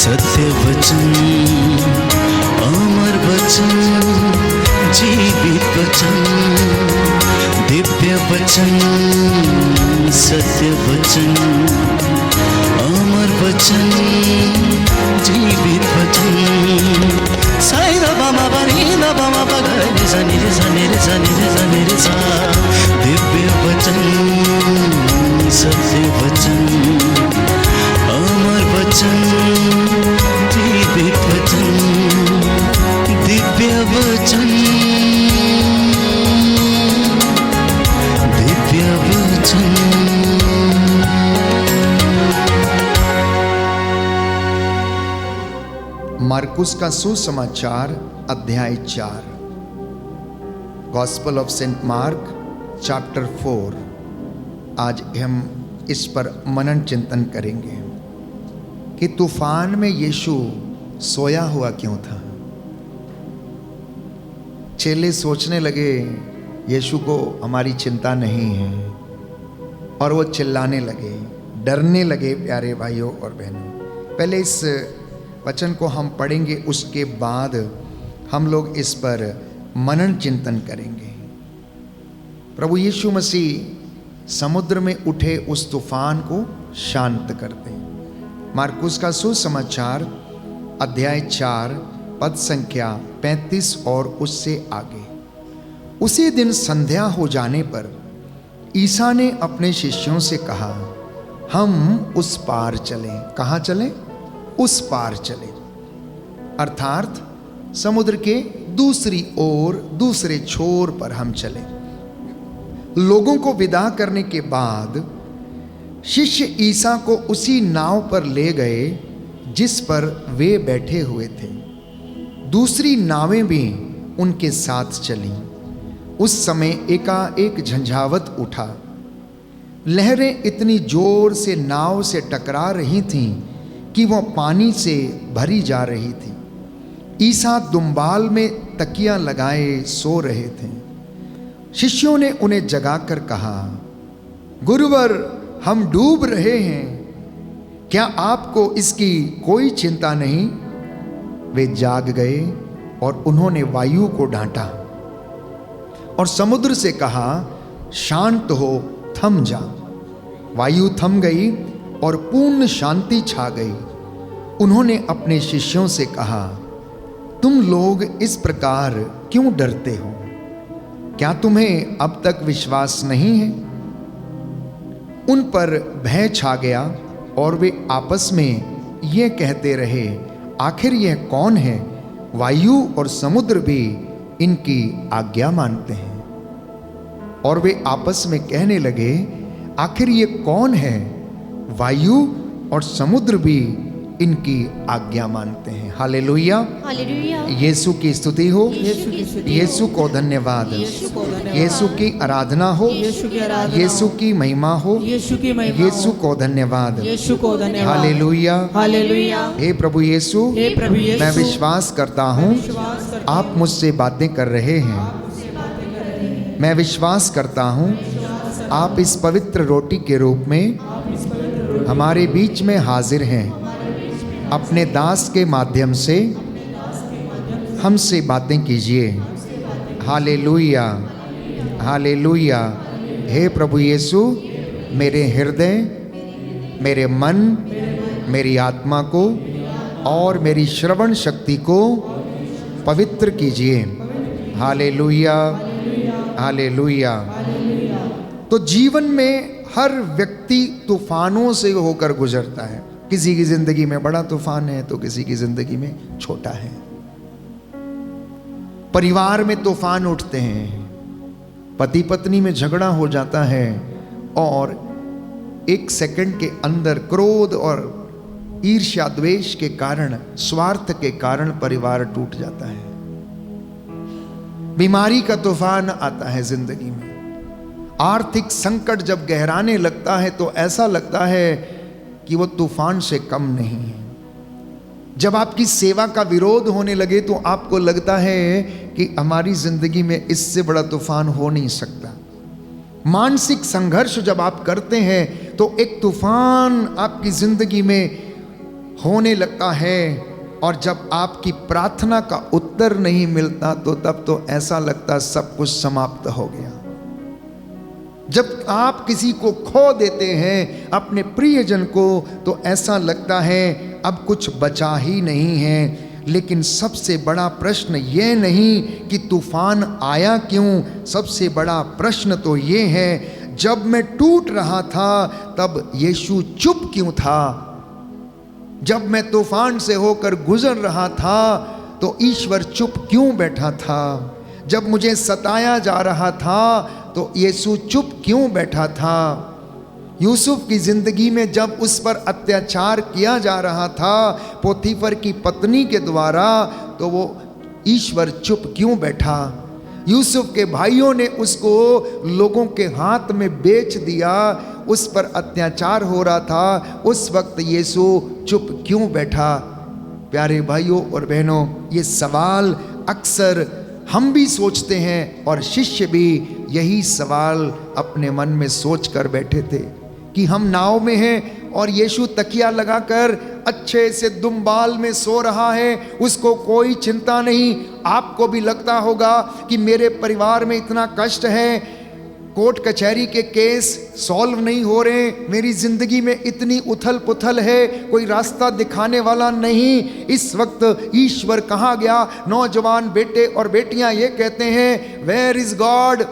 सत्य वचन, अमर वचन, जीवित वचन, दिव्य वचन, सत्य वचन, अमर वचन, जीवित वचन। साई दा बामा बनी दा बामा बगरे सा निरे सा निरे सा निरे सा निरे सा। दिव्य वचन, सत्य वचन, अमर वचन, जीवित वचन, दिव्य वचन, दिव्य वचन। मार्कुस का सुसमाचार अध्याय 4। Gospel of Saint Mark chapter 4। आज हम इस पर मनन चिंतन करेंगे कि तूफान में यीशु सोया हुआ क्यों था। चेले सोचने लगे यीशु को हमारी चिंता नहीं है, और वो चिल्लाने लगे, डरने लगे। प्यारे भाइयों और बहनों, पहले इस वचन को हम पढ़ेंगे, उसके बाद हम लोग इस पर मनन चिंतन करेंगे। प्रभु यीशु मसीह समुद्र में उठे उस तूफान को शांत करते। मार्कुस का सुसमाचार अध्याय 4 पद संख्या 35 और उससे आगे। उसी दिन संध्या हो जाने पर ईसा ने अपने शिष्यों से कहा, हम उस पार चलें। कहाँ चलें? उस पार चले, अर्थात समुद्र के दूसरी ओर, दूसरे छोर पर हम चले। लोगों को विदा करने के बाद शिष्य ईसा को उसी नाव पर ले गए जिस पर वे बैठे हुए थे। दूसरी नावें भी उनके साथ चलीं। उस समय एकाएक झंझावत उठा। लहरें इतनी जोर से नाव से टकरा रही थीं कि वह पानी से भरी जा रही थी। ईसा दुम्बाल में तकिया लगाए सो रहे थे। शिष्यों ने उन्हें जगाकर कहा, गुरुवर, हम डूब रहे हैं, क्या आपको इसकी कोई चिंता नहीं? वे जाग गए और उन्होंने वायु को डांटा और समुद्र से कहा, शांत हो, थम जा। वायु थम गई और पूर्ण शांति छा गई। उन्होंने अपने शिष्यों से कहा, तुम लोग इस प्रकार क्यों डरते हो? क्या तुम्हें अब तक विश्वास नहीं है? उन पर भय छा गया और वे आपस में ये कहते रहे, आखिर यह कौन है? वायु और समुद्र भी इनकी आज्ञा मानते हैं। और वे आपस में कहने लगे, आखिर ये कौन है? वायु और समुद्र भी इनकी आज्ञा मानते हैं। Hallelujah, hallelujah. यीशु की स्तुति हो, यीशु को धन्यवाद, यीशु की आराधना हो, यीशु की महिमा हो, यीशु को धन्यवाद, हालेलुया, हालेलुया। हे प्रभु यीशु, मैं विश्वास करता हूँ आप मुझसे बातें कर रहे हैं। मैं विश्वास करता हूँ आप इस पवित्र रोटी के रूप में हमारे बीच में हाजिर हैं। अपने दास के माध्यम से हमसे बातें कीजिए। Hallelujah, hallelujah. हे प्रभु यीशु, मेरे हृदय, मेरे मन, मेरी आत्मा को और मेरी श्रवण शक्ति को पवित्र कीजिए। Hallelujah, hallelujah. तो जीवन में हर व्यक्ति तूफानों से होकर गुजरता है। किसी की जिंदगी में बड़ा तूफान है तो किसी की जिंदगी में छोटा है। परिवार में तूफान उठते हैं, पति पत्नी में झगड़ा हो जाता है और एक सेकंड के अंदर क्रोध और ईर्ष्या द्वेष के कारण, स्वार्थ के कारण परिवार टूट जाता है। बीमारी का तूफान आता है जिंदगी में। आर्थिक संकट जब गहराने लगता है तो ऐसा लगता है कि वो तूफान से कम नहीं है। जब आपकी सेवा का विरोध होने लगे तो आपको लगता है कि हमारी जिंदगी में इससे बड़ा तूफान हो नहीं सकता। मानसिक संघर्ष जब आप करते हैं तो एक तूफान आपकी जिंदगी में होने लगता है, और जब आपकी प्रार्थना का उत्तर नहीं मिलता तो तब तो ऐसा लगता सब कुछ समाप्त हो गया। जब आप किसी को खो देते हैं, अपने प्रियजन को, तो ऐसा लगता है अब कुछ बचा ही नहीं है। लेकिन सबसे बड़ा प्रश्न ये नहीं कि तूफान आया क्यों, सबसे बड़ा प्रश्न तो ये है, जब मैं टूट रहा था तब यीशु चुप क्यों था? जब मैं तूफान से होकर गुजर रहा था तो ईश्वर चुप क्यों बैठा था? जब मुझे सताया जा रहा था तो यीशु चुप क्यों बैठा था? यूसुफ की जिंदगी में जब उस पर अत्याचार किया जा रहा था पोतीफर की पत्नी के द्वारा, तो वो ईश्वर चुप क्यों बैठा? यूसुफ के भाइयों ने उसको लोगों के हाथ में बेच दिया, उस पर अत्याचार हो रहा था, उस वक्त यीशु चुप क्यों बैठा? प्यारे भाइयों और बहनों, ये सवाल अक्सर हम भी सोचते हैं और शिष्य भी यही सवाल अपने मन में सोच कर बैठे थे कि हम नाव में हैं और यीशु तकिया लगाकर अच्छे से दुम्बाल में सो रहा है, उसको कोई चिंता नहीं। आपको भी लगता होगा कि मेरे परिवार में इतना कष्ट है, कोर्ट कचहरी के केस सॉल्व नहीं हो रहे, मेरी जिंदगी में इतनी उथल पुथल है, कोई रास्ता दिखाने वाला नहीं। इस वक्त ईश्वर कहाँ गया? नौजवान बेटे और बेटियां ये कहते हैं, where is God,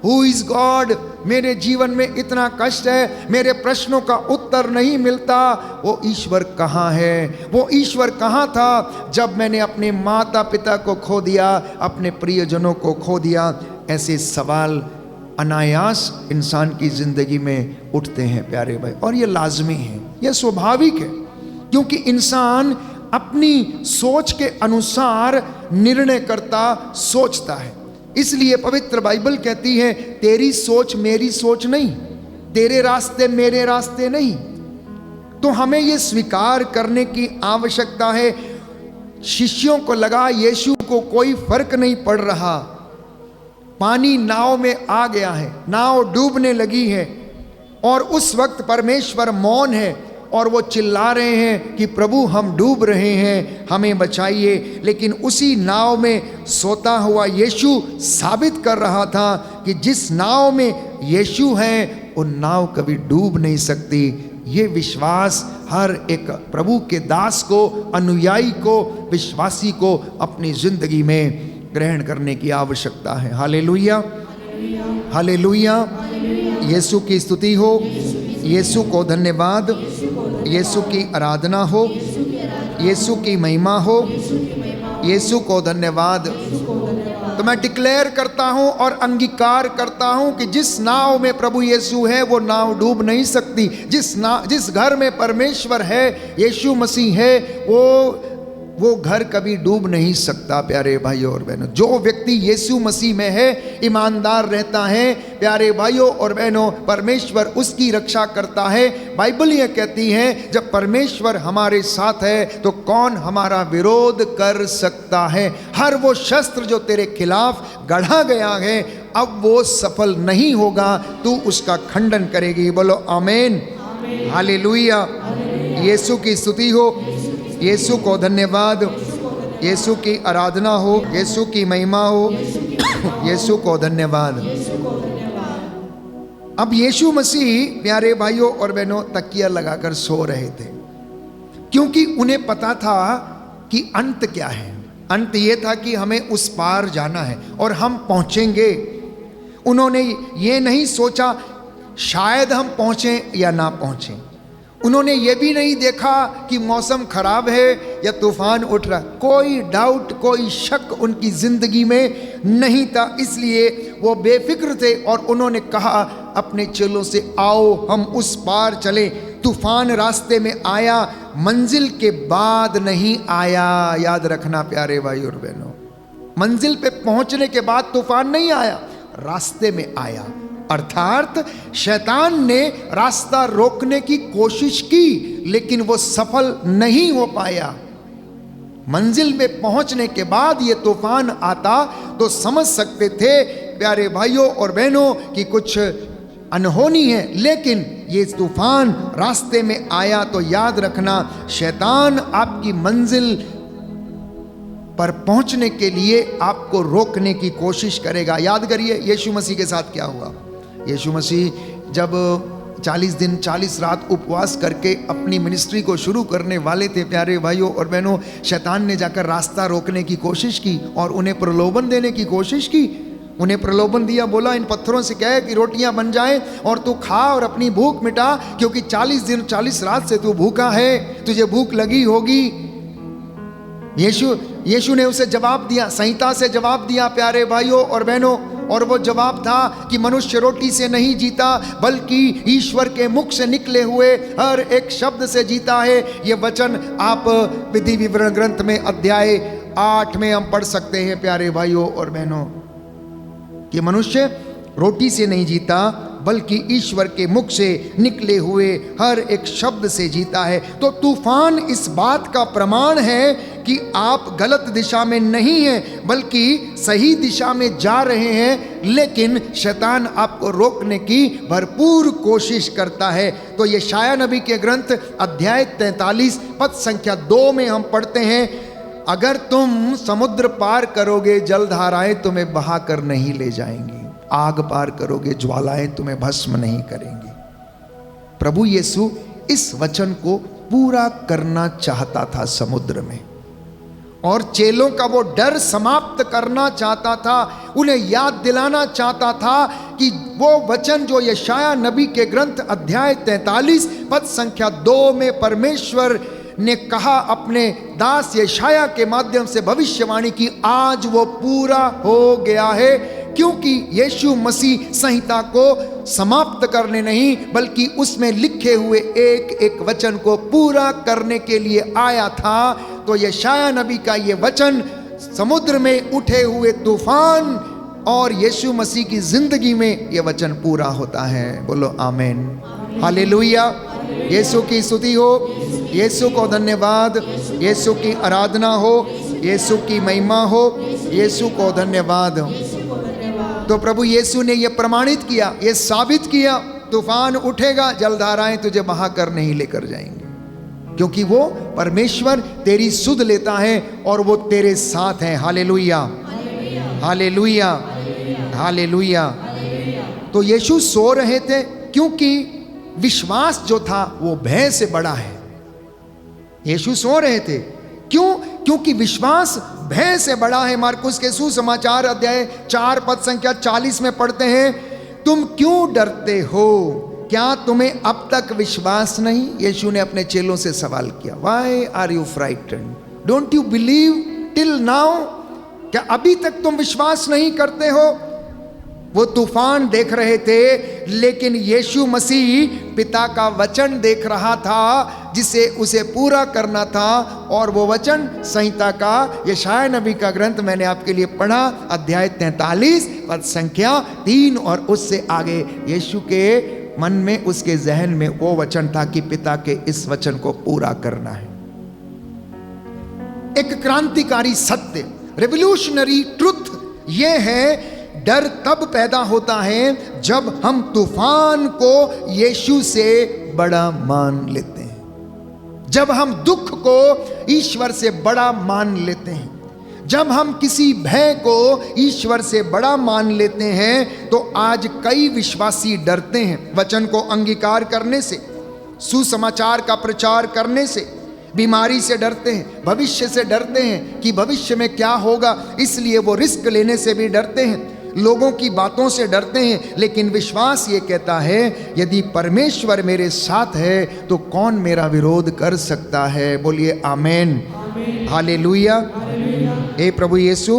who is God? मेरे जीवन में इतना कष्ट है, मेरे प्रश्नों का उत्तर नहीं मिलता, वो ईश्वर कहाँ है? वो ईश्वर कहाँ था जब मैंने अपने माता पिता को खो दिया, अपने प्रियजनों को खो दिया? ऐसे सवाल अनायास इंसान की जिंदगी में उठते हैं प्यारे भाई, और ये लाजमी है, ये स्वाभाविक है, क्योंकि इंसान अपनी सोच के अनुसार निर्णय करता, सोचता है। इसलिए पवित्र बाइबल कहती है, तेरी सोच मेरी सोच नहीं, तेरे रास्ते मेरे रास्ते नहीं। तो हमें ये स्वीकार करने की आवश्यकता है। शिष्यों को लगा यीशु को कोई फर्क नहीं पड़ रहा, पानी नाव में आ गया है, नाव डूबने लगी है, और उस वक्त परमेश्वर मौन है और वो चिल्ला रहे हैं कि प्रभु हम डूब रहे हैं, हमें बचाइए। लेकिन उसी नाव में सोता हुआ यीशु साबित कर रहा था कि जिस नाव में यीशु है वो नाव कभी डूब नहीं सकती। ये विश्वास हर एक प्रभु के दास को, अनुयायी को, विश्वासी को अपनी जिंदगी में ग्रहण करने की आवश्यकता है। हालेलुया, हालेलुया, यीशु की स्तुति हो, यीशु को धन्यवाद, यीशु की आराधना हो, यीशु की महिमा हो, यीशु को धन्यवाद। तो मैं डिक्लेयर करता हूं और अंगीकार करता हूं कि जिस नाव में प्रभु यीशु है वो नाव डूब नहीं सकती। जिस घर में परमेश्वर है, यीशु मसीह है, वो घर कभी डूब नहीं सकता। प्यारे भाइयों और बहनों, जो व्यक्ति यीशु मसीह में है, ईमानदार रहता है, प्यारे भाइयों और बहनों, परमेश्वर उसकी रक्षा करता है। बाइबल ये कहती है, जब परमेश्वर हमारे साथ है तो कौन हमारा विरोध कर सकता है? हर वो शस्त्र जो तेरे खिलाफ गढ़ा गया है, अब वो सफल नहीं होगा, तू उसका खंडन करेगी। बोलो आमीन, हालेलुया, यीशु की स्तुति हो, यीशु को धन्यवाद, यीशु की आराधना हो, यीशु की महिमा हो, यीशु को धन्यवाद। अब यीशु मसीह प्यारे भाइयों और बहनों तकिया लगाकर सो रहे थे, क्योंकि उन्हें पता था कि अंत क्या है। अंत ये था कि हमें उस पार जाना है और हम पहुंचेंगे। उन्होंने ये नहीं सोचा शायद हम पहुंचें या ना पहुंचें। उन्होंने ये भी नहीं देखा कि मौसम खराब है या तूफान उठ रहा। कोई डाउट, कोई शक उनकी जिंदगी में नहीं था। इसलिए वो बेफिक्र थे और उन्होंने कहा अपने चेलों से, आओ हम उस पार चले। तूफान रास्ते में आया, मंजिल के बाद नहीं आया। याद रखना प्यारे भाई और बहनों, मंजिल पे पहुंचने के बाद तूफान नहीं आया, रास्ते में आया। अर्थात शैतान ने रास्ता रोकने की कोशिश की, लेकिन वो सफल नहीं हो पाया। मंजिल में पहुंचने के बाद ये तूफान आता तो समझ सकते थे प्यारे भाइयों और बहनों कि कुछ अनहोनी है, लेकिन ये तूफान रास्ते में आया तो याद रखना, शैतान आपकी मंजिल पर पहुंचने के लिए आपको रोकने की कोशिश करेगा। याद करिए यीशु मसीह के साथ क्या हुआ। यीशु मसीह जब 40 दिन 40 रात उपवास करके अपनी मिनिस्ट्री को शुरू करने वाले थे, प्यारे भाइयों और बहनों, शैतान ने जाकर रास्ता रोकने की कोशिश की और उन्हें प्रलोभन देने की कोशिश की। उन्हें प्रलोभन दिया, बोला इन पत्थरों से कहे कि रोटियां बन जाएं और तू खा और अपनी भूख मिटा, क्योंकि 40 दिन 40 रात से तू भूखा है, तुझे भूख लगी होगी। यीशु ने उसे जवाब दिया, संहिता से जवाब दिया प्यारे भाइयों और बहनों, और वो जवाब था कि मनुष्य रोटी से नहीं जीता बल्कि ईश्वर के मुख से निकले हुए हर एक शब्द से जीता है। ये वचन आप विधि विवरण ग्रंथ में अध्याय 8 में हम पढ़ सकते हैं प्यारे भाइयों और बहनों, कि मनुष्य रोटी से नहीं जीता बल्कि ईश्वर के मुख से निकले हुए हर एक शब्द से जीता है। तो तूफान इस बात का प्रमाण है कि आप गलत दिशा में नहीं हैं बल्कि सही दिशा में जा रहे हैं, लेकिन शैतान आपको रोकने की भरपूर कोशिश करता है। तो यशायाह नबी के ग्रंथ अध्याय 43 पद संख्या 2 में हम पढ़ते हैं, अगर तुम समुद्र पार करोगे जलधाराएं तुम्हें बहाकर नहीं ले जाएंगी, आग पार करोगे ज्वालाएं तुम्हें भस्म नहीं करेंगी। प्रभु यीशु इस वचन को पूरा करना चाहता था समुद्र में, और चेलों का वो डर समाप्त करना चाहता था, उन्हें याद दिलाना चाहता था कि वो वचन जो यशायाह नबी के ग्रंथ अध्याय 43 पद संख्या 2 में परमेश्वर ने कहा अपने दास यशायाह के माध्यम से भविष्यवाणी की, आज वो पूरा हो गया है। क्योंकि यीशु मसीह संहिता को समाप्त करने नहीं बल्कि उसमें लिखे हुए एक एक वचन को पूरा करने के लिए आया था। तो यशायाह नबी का ये वचन समुद्र में उठे हुए तूफान और यीशु मसीह की जिंदगी में ये वचन पूरा होता है। बोलो आमीन, हालेलुया। यीशु की स्तुति हो, यीशु को धन्यवाद, यीशु की आराधना हो, यीशु की महिमा हो, यीशु को धन्यवाद। तो प्रभु यीशु ने यह प्रमाणित किया, यह साबित किया, तूफान उठेगा जलधाराएं तुझे बहाकर नहीं लेकर जाएंगे, क्योंकि वो परमेश्वर तेरी सुध लेता है और वो तेरे साथ है। Hallelujah, hallelujah, hallelujah. तो यीशु सो रहे थे क्योंकि विश्वास जो था वो भय से बड़ा है। यीशु सो रहे थे क्यों? क्योंकि विश्वास भय से बड़ा है। मार्कुस के सुसमाचार अध्याय 4 पद संख्या 40 में पढ़ते हैं, तुम क्यों डरते हो, क्या तुम्हें अब तक विश्वास नहीं? यीशु ने अपने चेलों से सवाल किया, why are you frightened, don't you believe till now, क्या अभी तक तुम विश्वास नहीं करते हो? वो तूफान देख रहे थे, लेकिन यीशु मसीह पिता का वचन देख रहा था जिसे उसे पूरा करना था, और वो वचन संहिता का यशायाह नबी का ग्रंथ मैंने आपके लिए पढ़ा अध्याय 43 पद संख्या 3, और उससे आगे यीशु के मन में, उसके जहन में वो वचन था कि पिता के इस वचन को पूरा करना है। एक क्रांतिकारी सत्य, रेवोल्यूशनरी ट्रुथ ये है, डर तब पैदा होता है जब हम तूफान को यीशु से बड़ा मान लेते हैं, जब हम दुख को ईश्वर से बड़ा मान लेते हैं, जब हम किसी भय को ईश्वर से बड़ा मान लेते हैं। तो आज कई विश्वासी डरते हैं वचन को अंगीकार करने से, सुसमाचार का प्रचार करने से, बीमारी से डरते हैं, भविष्य से डरते हैं कि भविष्य में क्या होगा, इसलिए वो रिस्क लेने से भी डरते हैं, लोगों की बातों से डरते हैं। लेकिन विश्वास ये कहता है, यदि परमेश्वर मेरे साथ है तो कौन मेरा विरोध कर सकता है? बोलिए आमीन, हालेलुया। हे प्रभु यीशु,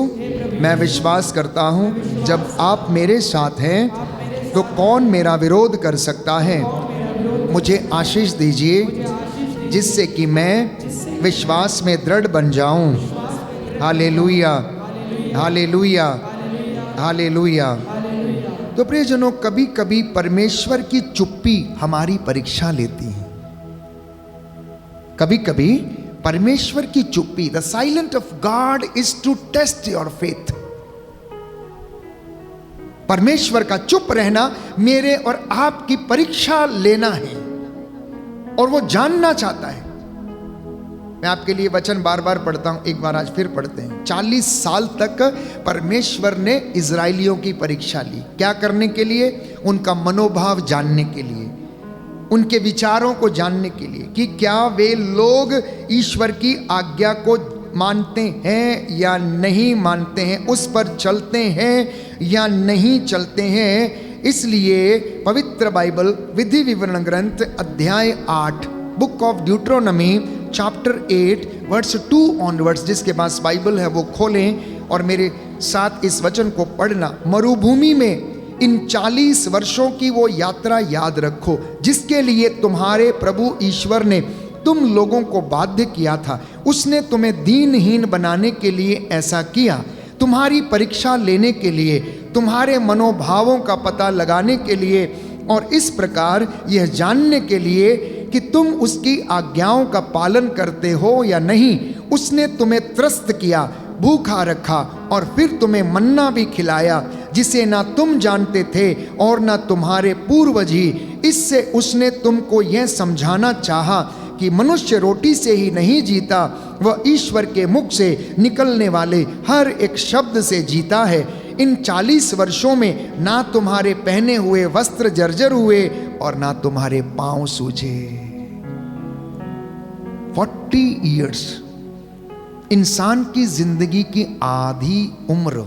मैं विश्वास करता हूँ जब आप मेरे साथ हैं तो कौन मेरा विरोध कर सकता है? मुझे आशीष दीजिए जिससे कि मैं विश्वास में दृढ़ बन जाऊं। Hallelujah, hallelujah, hallelujah. तो प्रियजनों, कभी कभी परमेश्वर की चुप्पी हमारी परीक्षा लेती है। कभी कभी परमेश्वर की चुप्पी, the silent of God is to test your faith. परमेश्वर का चुप रहना मेरे और आपकी परीक्षा लेना है, और वो जानना चाहता है। मैं आपके लिए वचन बार बार पढ़ता हूं, एक बार आज फिर पढ़ते हैं। 40 साल तक परमेश्वर ने इजराइलियों की परीक्षा ली। क्या करने के लिए? उनका मनोभाव जानने के लिए, उनके विचारों को जानने के लिए कि क्या वे लोग ईश्वर की आज्ञा को मानते हैं या नहीं मानते हैं, उस पर चलते हैं या नहीं चलते हैं। इसलिए पवित्र बाइबल विधि विवरण ग्रंथ अध्याय 8 book of Deuteronomy chapter 8 verse 2 onwards, जिसके पास बाइबल है वो खोलें और मेरे साथ इस वचन को पढ़ना। मरुभूमि में इन 40 वर्षों की वो यात्रा याद रखो जिसके लिए तुम्हारे प्रभु ईश्वर ने तुम लोगों को बाध्य किया था। उसने तुम्हें दीनहीन बनाने के लिए ऐसा किया, तुम्हारी परीक्षा लेने के लिए, तुम्हारे मनोभावों का पता लगाने के लिए, और इस प्रकार यह जानने के लिए कि तुम उसकी आज्ञाओं का पालन करते हो या नहीं। उसने तुम्हें त्रस्त किया, भूखा रखा और फिर तुम्हें मन्ना भी खिलाया, जिसे ना तुम जानते थे और ना तुम्हारे पूर्वज ही। इससे उसने तुमको यह समझाना चाहा कि मनुष्य रोटी से ही नहीं जीता, वह ईश्वर के मुख से निकलने वाले हर एक शब्द से जीता है। इन 40 वर्षों में ना तुम्हारे पहने हुए वस्त्र जर्जर हुए और ना तुम्हारे पांव सूजे। 40 इयर्स, इंसान की जिंदगी की आधी उम्र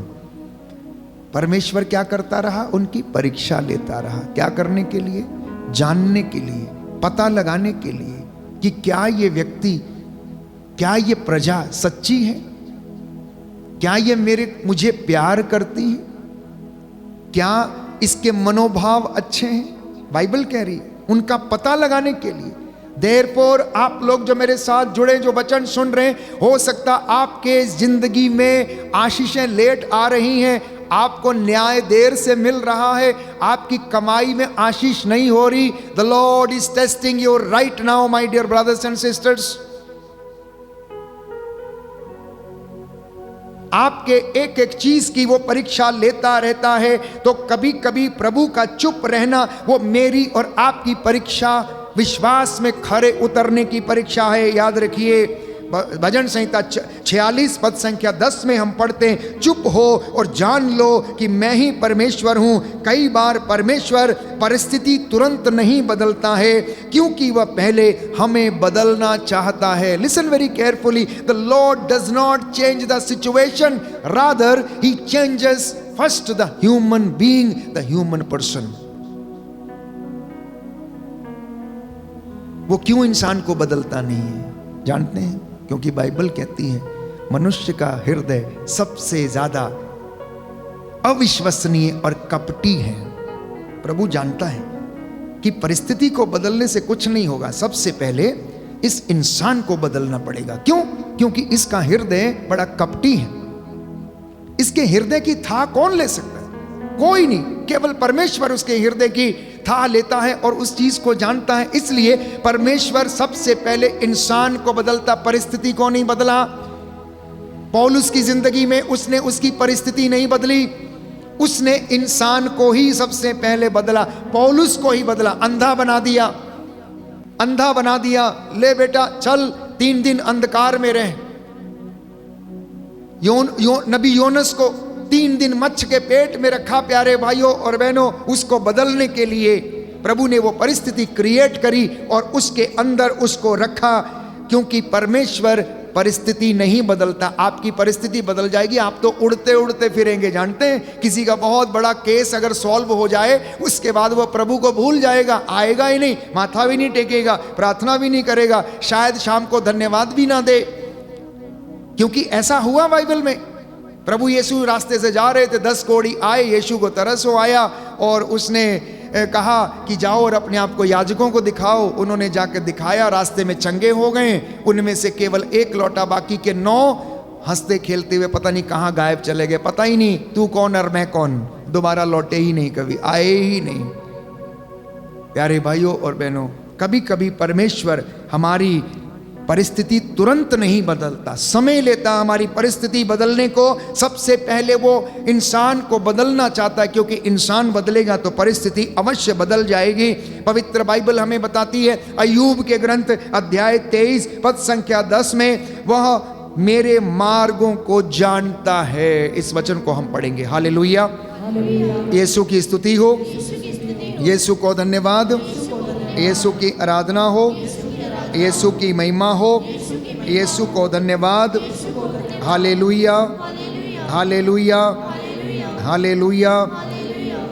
परमेश्वर क्या करता रहा? उनकी परीक्षा लेता रहा। क्या करने के लिए? जानने के लिए, पता लगाने के लिए कि क्या ये व्यक्ति, क्या ये प्रजा सच्ची है, क्या ये मुझे प्यार करती है, क्या इसके मनोभाव अच्छे हैं। बाइबल कह रही है उनका पता लगाने के लिए। देयरफॉर आप लोग जो मेरे साथ जुड़े, जो वचन सुन रहे हैं, हो सकता आपके जिंदगी में आशीषें लेट आ रही हैं, आपको न्याय देर से मिल रहा है, आपकी कमाई में आशीष नहीं हो रही। The Lord is testing you right now my dear brothers and sisters. आपके एक एक चीज की वो परीक्षा लेता रहता है। तो कभी कभी प्रभु का चुप रहना वो मेरी और आपकी परीक्षा, विश्वास में खरे उतरने की परीक्षा है। याद रखिए, भजन संहिता 46 पद संख्या 10 में हम पढ़ते हैं, चुप हो और जान लो कि मैं ही परमेश्वर हूं। कई बार परमेश्वर परिस्थिति तुरंत नहीं बदलता है, क्योंकि वह पहले हमें बदलना चाहता है। Listen very carefully, the Lord does not change the situation, rather he changes first the human being, the human person. वो क्यों इंसान को बदलता नहीं है जानते हैं? क्योंकि बाइबल कहती है मनुष्य का हृदय सबसे ज्यादा अविश्वसनीय और कपटी है। प्रभु जानता है कि परिस्थिति को बदलने से कुछ नहीं होगा, सबसे पहले इस इंसान को बदलना पड़ेगा। क्यों? क्योंकि इसका हृदय बड़ा कपटी है। इसके हृदय की था कौन ले सकता है? कोई नहीं, केवल परमेश्वर उसके हृदय की था लेता है और उस चीज को जानता है। इसलिए परमेश्वर सबसे पहले इंसान को बदलता, परिस्थिति को नहीं बदला। पौलुस की जिंदगी में उसने उसकी परिस्थिति नहीं बदली, उसने इंसान को ही सबसे पहले बदला, पौलुस को ही बदला। अंधा बना दिया, अंधा बना दिया, ले बेटा चल 3 दिन अंधकार में रह। नबी योनस को 3 दिन मच्छ के पेट में रखा। प्यारे भाइयों और बहनों, उसको बदलने के लिए प्रभु ने वो परिस्थिति क्रिएट करी और उसके अंदर उसको रखा, क्योंकि परमेश्वर परिस्थिति नहीं बदलता। आपकी परिस्थिति बदल जाएगी, आप तो उड़ते उड़ते फिरेंगे। जानते हैं, किसी का बहुत बड़ा केस अगर सॉल्व हो जाए, उसके बाद वो प्रभु को भूल जाएगा, आएगा ही नहीं, माथा भी नहीं टेकेगा, प्रार्थना भी नहीं करेगा, शायद शाम को धन्यवाद भी ना दे। क्योंकि ऐसा हुआ बाइबल में। प्रभु यीशु रास्ते से जा रहे थे, 10 कोढ़ी आए, यीशु को तरस हो आया और उसने कहा कि जाओ और अपने आप को याजकों को दिखाओ। उन्होंने जाकर दिखाया, रास्ते में चंगे हो गए। उनमें से केवल 1 लौटा, बाकी के 9 हंसते खेलते हुए पता नहीं कहाँ गायब चले गए। पता ही नहीं तू कौन और मैं कौन, दोबारा लौटे ही नहीं, कभी आए ही नहीं। प्यारे भाइयों और बहनों, कभी कभी परमेश्वर हमारी परिस्थिति तुरंत नहीं बदलता, समय लेता हमारी परिस्थिति बदलने को। सबसे पहले वो इंसान को बदलना चाहता है, क्योंकि इंसान बदलेगा तो परिस्थिति अवश्य बदल जाएगी। पवित्र बाइबल हमें बताती है, अय्यूब के ग्रंथ अध्याय 23 पद संख्या 10 में, वह मेरे मार्गों को जानता है। इस वचन को हम पढ़ेंगे। हालेलुया, यीशु की स्तुति हो, यीशु को धन्यवाद, यीशु की आराधना हो, यीशु की महिमा हो, यीशु को धन्यवाद। Hallelujah, hallelujah, hallelujah,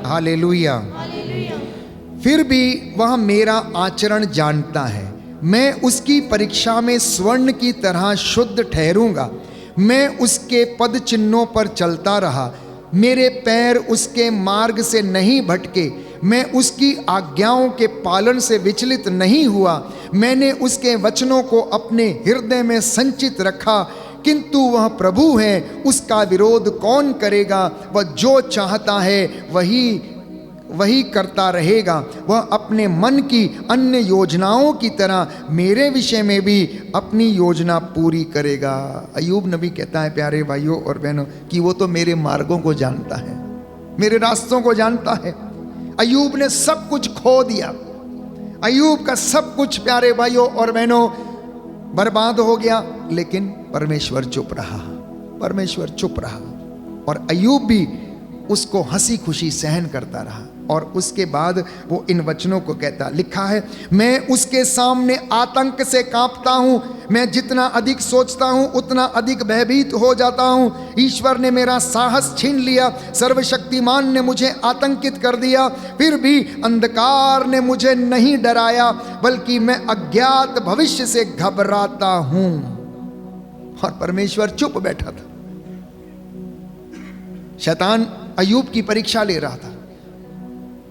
hallelujah. फिर भी वह मेरा आचरण जानता है, मैं उसकी परीक्षा में स्वर्ण की तरह शुद्ध ठहरूंगा। मैं उसके पद चिन्हों पर चलता रहा, मेरे पैर उसके मार्ग से नहीं भटके। मैं उसकी आज्ञाओं के पालन से विचलित नहीं हुआ। मैंने उसके वचनों को अपने हृदय में संचित रखा, किंतु वह प्रभु है, उसका विरोध कौन करेगा। वह जो चाहता है वही करता रहेगा। वह अपने मन की अन्य योजनाओं की तरह मेरे विषय में भी अपनी योजना पूरी करेगा। अय्यूब नबी कहता है प्यारे भाइयों और बहनों कि वो तो मेरे मार्गों को जानता है, मेरे रास्तों को जानता है। अय्यूब ने सब कुछ खो दिया, अय्यूब का सब कुछ प्यारे भाइयों और बहनों बर्बाद हो गया, लेकिन परमेश्वर चुप रहा, परमेश्वर चुप रहा। और अय्यूब भी उसको हंसी खुशी सहन करता रहा। और उसके बाद वो इन वचनों को कहता, लिखा है, मैं उसके सामने आतंक से कांपता हूं। मैं जितना अधिक सोचता हूं उतना अधिक भयभीत हो जाता हूं। ईश्वर ने मेरा साहस छीन लिया, सर्वशक्तिमान ने मुझे आतंकित कर दिया। फिर भी अंधकार ने मुझे नहीं डराया, बल्कि मैं अज्ञात भविष्य से घबराता हूं। और परमेश्वर चुप बैठा था। शैतान अय्यूब की परीक्षा ले रहा था।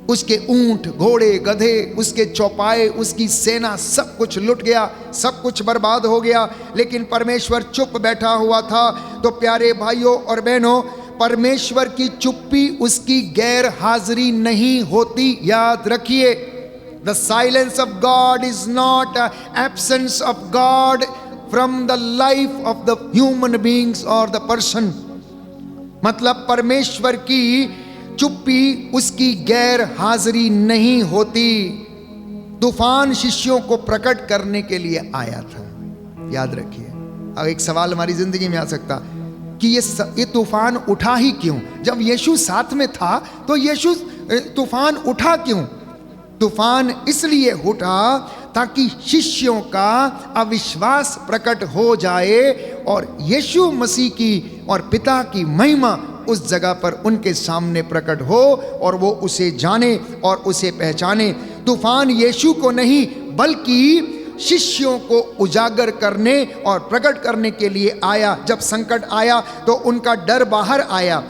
उसके ऊंट, घोड़े, गधे, उसके चौपाए, उसकी सेना, सब कुछ लुट गया, सब कुछ बर्बाद हो गया, लेकिन परमेश्वर चुप बैठा हुआ था। तो प्यारे भाइयों और बहनों, परमेश्वर की चुप्पी उसकी गैर हाजिरी नहीं होती, याद रखिए। The silence of God is not absence of God from the life of the human beings और द पर्सन। मतलब परमेश्वर की चुप्पी उसकी गैर हाजिरी नहीं होती। तूफान शिष्यों को प्रकट करने के लिए आया था, याद रखिए। अब एक सवाल हमारी जिंदगी में आ सकता कि ये तूफान उठा ही क्यों? जब यीशु साथ में था तो यीशु तूफान उठा क्यों? तूफान इसलिए उठा ताकि शिष्यों का अविश्वास प्रकट हो जाए और यीशु मसीह की और पिता की महिमा उस जगह पर उनके सामने प्रकट हो और वो उसे जाने और उसे पहचाने। तूफान यीशु को नहीं बल्कि शिष्यों को उजागर करने और प्रकट करने के लिए आया। जब संकट आया तो उनका डर बाहर आया,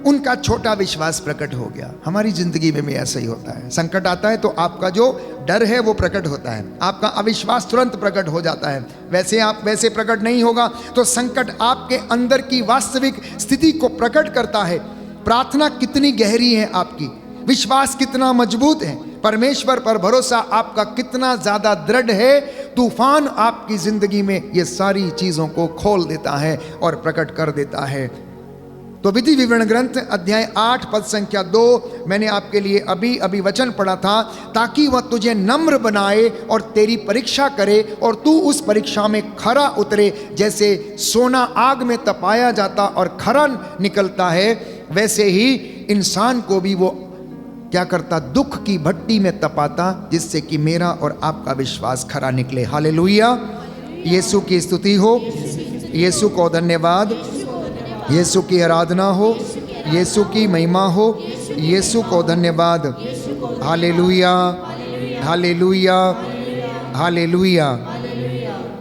उनका छोटा विश्वास प्रकट हो गया। हमारी जिंदगी में भी ऐसा ही होता है। संकट आता है तो आपका जो डर है वो प्रकट होता है, आपका अविश्वास तुरंत प्रकट हो जाता है। वैसे प्रकट नहीं होगा तो संकट आपके अंदर की वास्तविक स्थिति को प्रकट करता है। प्रार्थना कितनी गहरी है आपकी, विश्वास कितना मजबूत है, परमेश्वर पर भरोसा आपका कितना ज्यादा दृढ़ है, तूफान आपकी जिंदगी में ये सारी चीजों को खोल देता है और प्रकट कर देता है। तो विधि विवरण ग्रंथ अध्याय 8 पद संख्या 2 मैंने आपके लिए अभी वचन पढ़ा था, ताकि वह तुझे नम्र बनाए और तेरी परीक्षा करे और तू उस परीक्षा में खरा उतरे। जैसे सोना आग में तपाया जाता और खरा निकलता है, वैसे ही इंसान को भी वो क्या करता, दुख की भट्टी में तपाता, जिससे कि मेरा और आपका विश्वास खरा निकले। हालेलुया, यीशु की स्तुति हो, यीशु को धन्यवाद, यीशु की आराधना हो, यीशु की महिमा हो, यीशु को धन्यवाद। Hallelujah, hallelujah, hallelujah.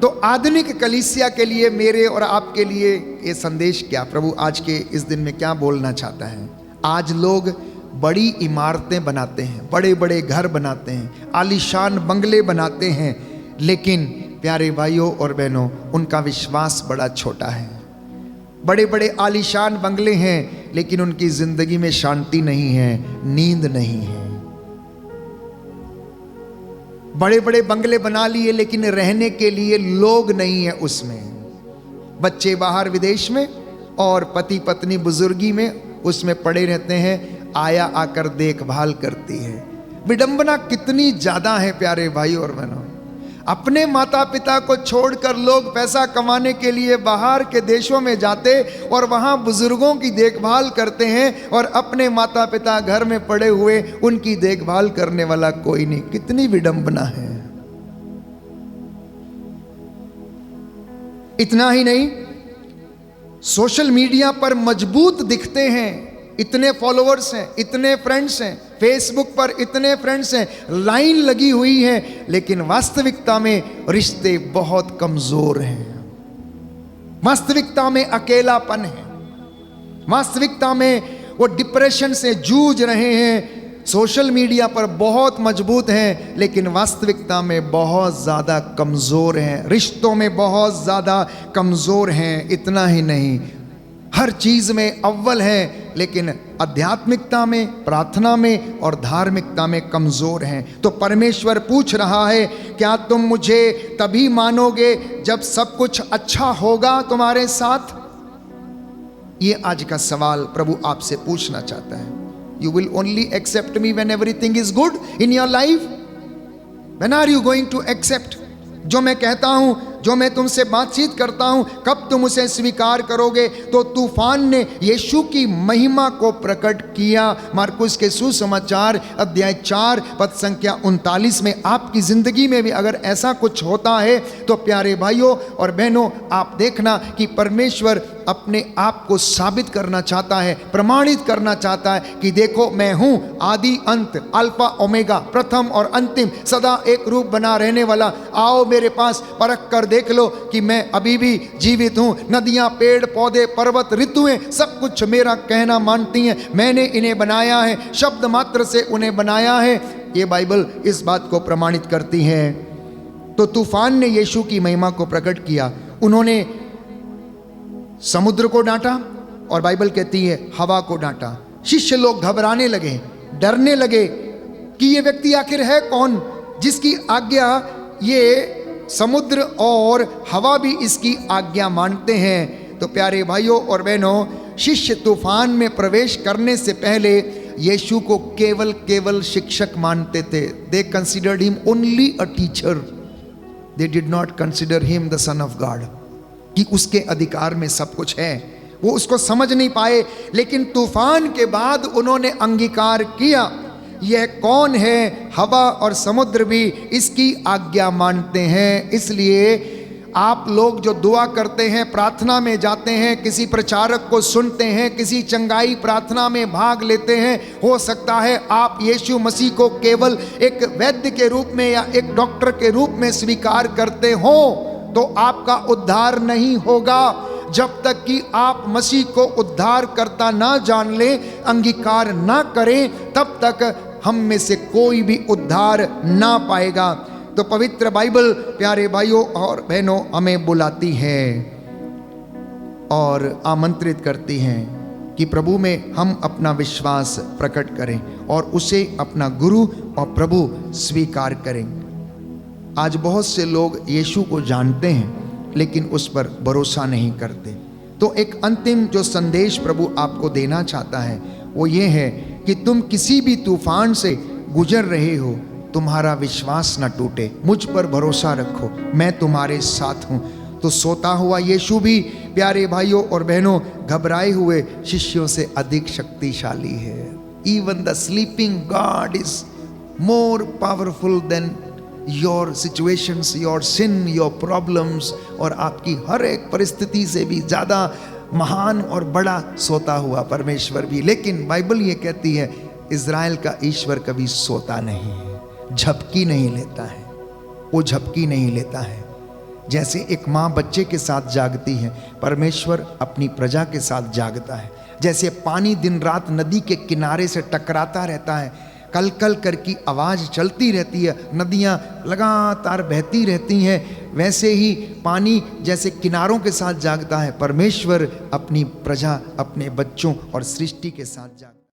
तो आधुनिक कलीसिया के लिए, मेरे और आपके लिए ये संदेश क्या, प्रभु आज के इस दिन में क्या बोलना चाहता है? आज लोग बड़ी इमारतें बनाते हैं, बड़े बड़े घर बनाते हैं, आलीशान बंगले बनाते हैं, लेकिन प्यारे भाइयों और बहनों उनका विश्वास बड़ा छोटा है। बड़े बड़े आलीशान बंगले हैं लेकिन उनकी जिंदगी में शांति नहीं है, नींद नहीं है। बड़े बड़े बंगले बना लिए लेकिन रहने के लिए लोग नहीं है उसमें। बच्चे बाहर विदेश में और पति पत्नी बुजुर्गी में उसमें पड़े रहते हैं, आया आकर देखभाल करती है। विडंबना कितनी ज्यादा है प्यारे भाई और बहनों। अपने माता पिता को छोड़कर लोग पैसा कमाने के लिए बाहर के देशों में जाते और वहां बुजुर्गों की देखभाल करते हैं, और अपने माता पिता घर में पड़े हुए उनकी देखभाल करने वाला कोई नहीं। कितनी विडंबना है। इतना ही नहीं, सोशल मीडिया पर मजबूत दिखते हैं, इतने फॉलोअर्स हैं, इतने फ्रेंड्स हैं, फेसबुक पर इतने फ्रेंड्स हैं, लाइन लगी हुई है, लेकिन वास्तविकता में रिश्ते बहुत कमजोर हैं। वास्तविकता में अकेलापन है, वास्तविकता में वो डिप्रेशन से जूझ रहे हैं। सोशल मीडिया पर बहुत मजबूत हैं लेकिन वास्तविकता में बहुत ज़्यादा कमज़ोर हैं, रिश्तों में बहुत ज़्यादा कमज़ोर हैं। इतना ही नहीं, हर चीज़ में अव्वल हैं लेकिन आध्यात्मिकता में, प्रार्थना में और धार्मिकता में कमज़ोर हैं। तो परमेश्वर पूछ रहा है, क्या तुम मुझे तभी मानोगे जब सब कुछ अच्छा होगा तुम्हारे साथ? ये आज का सवाल प्रभु आपसे पूछना चाहता है। You will only accept me when everything is good in your life? When are you going to accept? जो मैं कहता हूं, जो मैं तुमसे बातचीत करता हूं, कब तुम उसे स्वीकार करोगे? तो तूफान ने यीशु की महिमा को प्रकट किया। मार्कुस के सुसमाचार अध्याय 4 पद संख्या 39 में आपकी जिंदगी में भी अगर ऐसा कुछ होता है तो प्यारे भाइयों और बहनों, आप देखना कि परमेश्वर अपने आप को साबित करना चाहता है, प्रमाणित करना चाहता है कि देखो मैं हूं आदि अंत, अल्फा ओमेगा, प्रथम और अंतिम, सदा एक रूप बना रहने वाला। आओ मेरे पास, परख कर देख लो कि मैं अभी भी जीवित हूं। नदियां, पेड़ पौधे, पर्वत, ऋतुएं सब कुछ मेरा कहना मानती हैं। मैंने इन्हें बनाया है, शब्द मात्र से उन्हें बनाया है। ये बाइबल इस बात को प्रमाणित करती है। तो तूफान ने यीशु की महिमा को प्रकट किया। उन्होंने समुद्र को डांटा और बाइबल कहती है हवा को डांटा। शिष्य लोग घबराने लगे, डरने लगे कि ये व्यक्ति आखिर है कौन जिसकी आज्ञा ये समुद्र और हवा भी इसकी आज्ञा मानते हैं। तो प्यारे भाइयों और बहनों, शिष्य तूफान में प्रवेश करने से पहले यीशु को केवल शिक्षक मानते थे। दे considered him only a teacher, they did not consider him the son of God, कि उसके अधिकार में सब कुछ है। वो उसको समझ नहीं पाए, लेकिन तूफान के बाद उन्होंने अंगीकार किया यह कौन है। हवा और समुद्र भी इसकी आज्ञा मानते हैं। इसलिए आप लोग जो दुआ करते हैं, प्रार्थना में जाते हैं, किसी प्रचारक को सुनते हैं, किसी चंगाई प्रार्थना में भाग लेते हैं, हो सकता है आप यीशु मसीह को केवल एक वैद्य के रूप में या एक डॉक्टर के रूप में स्वीकार करते हो, तो आपका उद्धार नहीं होगा। जब तक कि आप मसीह को उद्धार करता ना जान लें, अंगीकार ना करें, तब तक हम में से कोई भी उद्धार ना पाएगा। तो पवित्र बाइबल प्यारे भाइयों और बहनों हमें बुलाती है और आमंत्रित करती है कि प्रभु में हम अपना विश्वास प्रकट करें और उसे अपना गुरु और प्रभु स्वीकार करें। आज बहुत से लोग यीशु को जानते हैं लेकिन उस पर भरोसा नहीं करते। तो एक अंतिम जो संदेश प्रभु आपको देना चाहता है वो ये है कि तुम किसी भी तूफान से गुजर रहे हो, तुम्हारा विश्वास न टूटे, मुझ पर भरोसा रखो, मैं तुम्हारे साथ हूँ। तो सोता हुआ यीशु भी प्यारे भाइयों और बहनों घबराए हुए शिष्यों से अधिक शक्तिशाली है। Even the sleeping God is more powerful than your situations, your sin, your problems, और आपकी हर एक परिस्थिति से भी ज़्यादा महान और बड़ा सोता हुआ परमेश्वर भी। लेकिन बाइबल ये कहती है इज़राइल का ईश्वर कभी सोता नहीं है, झपकी नहीं लेता है। वो झपकी नहीं लेता है। जैसे एक माँ बच्चे के साथ जागती है, परमेश्वर अपनी प्रजा के साथ जागता है। जैसे पानी दिन रात नदी के किनारे से टकराता रहता है, कल कल कर की आवाज़ चलती रहती है, नदियाँ लगातार बहती रहती हैं, वैसे ही पानी जैसे किनारों के साथ जागता है, परमेश्वर अपनी प्रजा, अपने बच्चों और सृष्टि के साथ जागता है।